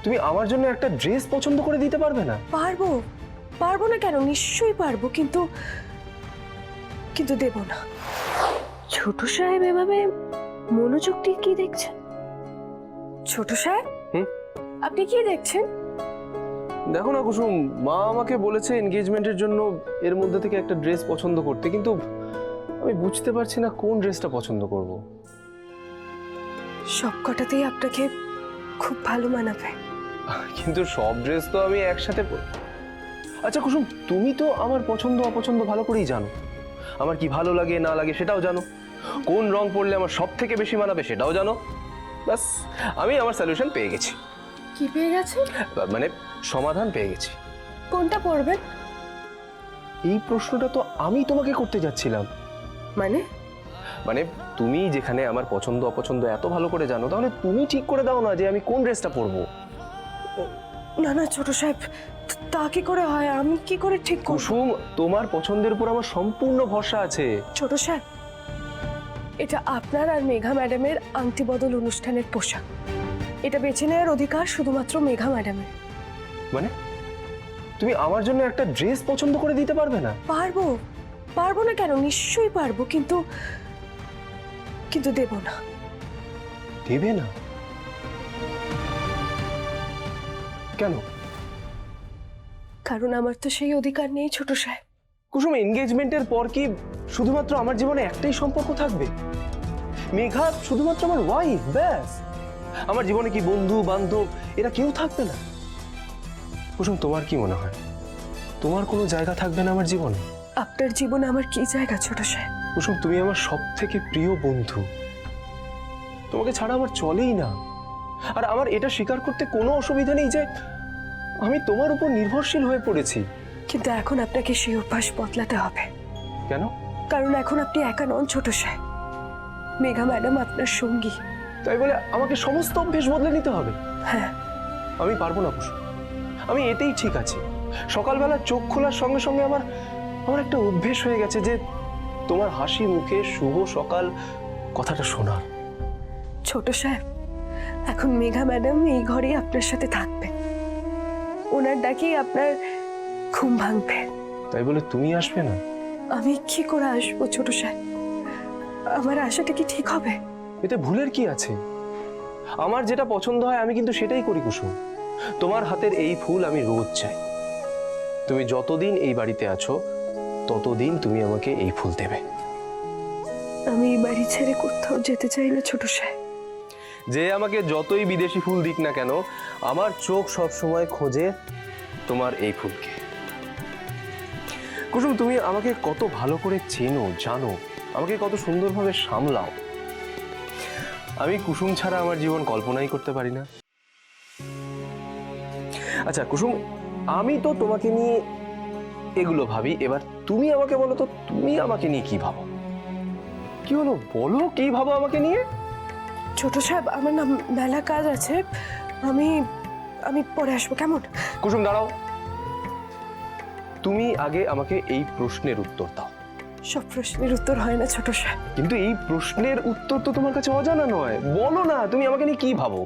তুমি আমার জন্য একটা ড্রেস পছন্দ করে দিতে পারবে না? পারবো, পারবো না কেন, নিশ্চয়ই পারবো, কিন্তু কিন্তু দেব না। ছোট সাহেব এভাবে মনোযোগ দিয়ে কি দেখছেন? ছোট সাহেব, আপনি কি দেখছেন? দেখো না কুসুম, মা আমাকে বলেছে এনগেজমেন্টের জন্য এর মধ্যে থেকে একটা ড্রেস পছন্দ করতে, কিন্তু আমি বুঝতে পারছি না কোন ড্রেসটা পছন্দ করব। সব কটাতেই আপনাকে খুব ভালো মানাবে। কিন্তু সব ড্রেস তো আমি একসাথে আচ্ছা কুসুম, তুমি তো আমার পছন্দ অপছন্দ ভালো করেই জানো। আমার কি ভালো লাগে না লাগে সেটাও জানো, কোন রং পরলে আমার সব থেকে বেশি মানাবে সেটাও জানো। ব্যাস, আমি আমার সলিউশন পেয়ে গেছি। কি পেয়ে গেছেন? মানে সমাধান পেয়ে গেছি। কোনটা পরবেন? এই প্রশ্নটা তো আমি তোমাকে করতে যাচ্ছিলাম। মানে মানে তুমি যেখানে আমার পছন্দ অপছন্দ এত ভালো করে জানো, তাহলে তুমি ঠিক করে দাও না যে আমি কোন ড্রেসটা পরবো। না না ছোট সাহেব, তা কি করে হয়? আমি কি করে ঠিক করব? কুসুম, তোমার পছন্দের উপর আমার সম্পূর্ণ ভরসা আছে। ছোট সাহেব, এটা আপনার আর মেঘা ম্যাডামের আংটি বদল অনুষ্ঠানের পোশাক। এটা বেছে নেওয়ার অধিকার শুধুমাত্র মেঘা ম্যাডামের। মানে তুমি আমার জন্য একটা ড্রেস পছন্দ করে দিতে পারবে না? পারবো, পারবো না কেন, নিশ্চয়ই পারবো, কিন্তু কিন্তু দেব না। দেবে না? কেন? কারণ আমার তো সেই অধিকার নেই ছোট সাহেব। কুসুম, এনগেজমেন্টের পর কি শুধুমাত্র আমার জীবনে একটাই সম্পর্ক থাকবে? মেঘা শুধুমাত্র আমার ওয়াইফ, ব্যাস। আমার জীবনে কি বন্ধু বান্ধব এরা কেউ থাকবে না? কুসুম, তোমার কি মনে হয় তোমার কোনো জায়গা থাকবে না আমার জীবনে? আপনার জীবনে আমার কি জায়গা ছোট সাহেব? কুসুম, তুমি আমার সব থেকে প্রিয় বন্ধু, তোমাকে ছাড়া আমার চলেই না। আর আমার এটা স্বীকার করতে কোনো অসুবিধা নেই যে আমি তোমার উপর নির্ভরশীল হয়ে পড়েছি। কিন্তু এখন আপনাকে সেই অভ্যাস বদলাতে হবে। কেন? কারণ এখন আপনি একা নন ছোট সাহেব, মেঘা ম্যাডাম আপনার সঙ্গী। তাই বলে আমাকে সমস্ত অভ্যেস বদলে নিতে হবে? হ্যাঁ। আমি পারবো না কুসুম, আমি এতেই ঠিক আছি। সকালবেলা চোখ খোলার সঙ্গে সঙ্গে আমার একটা অভ্যেস হয়ে গেছে যে তোমার হাসি মুখে শুভ সকাল কথাটা শোনার। ছোট সাহেব, এখন মেঘা ম্যাডাম এই ঘরেই আপনার সাথে থাকবে, ওনার ডাকেই আপনার ঘুম ভাঙবে। তাই বলে তুমি আসবে না? আমি কি করে আসবো ছোট সাহেব? আমার আশাটা কি ঠিক হবে? এতে ভুলের কি আছে? আমার যেটা পছন্দ হয় আমি কিন্তু সেটাই করি কুসুম। তোমার হাতের এই ফুল আমি রোজ চাই। তুমি যতদিন এই বাড়িতে আছো ততদিন তুমি আমাকে এই ফুল দেবে। আমি এই বাড়ি ছেড়ে কোথাও যেতে চাই না ছোট সাহেব। যে আমাকে যতই বিদেশি ফুল দিক না কেন, আমার চোখ সব সময় খোঁজে তোমার এই ফুলকে। কুসুম, তুমি আমাকে কত ভালো করে চেনো, জানো, আমাকে কত সুন্দরভাবে সামলাও। আমি কুসুম ছাড়া আমার জীবন কল্পনাই করতে পারি না। আচ্ছা কুসুম, আমি তো তোমাকে নিয়ে এগুলো ভাবি, এবার তুমি আমাকে বলো তো, তুমি আমাকে নিয়ে কি ভাবো? কি হলো, বলো কি ভাবো আমাকে নিয়ে? ছোট সাহেব, আমার না মেলা কাজ আছে, আমি আমি পরে আসবো, কেমন? কুসুম দাঁড়াও, তুমি আগে আমাকে এই প্রশ্নের উত্তর দাও। সব প্রশ্নের উত্তর হয় না ছোট সাহেব। কিন্তু এই প্রশ্নের উত্তর তো তোমার কাছে অজানা নয়, বলো না তুমি আমাকে নিয়ে কি ভাবো?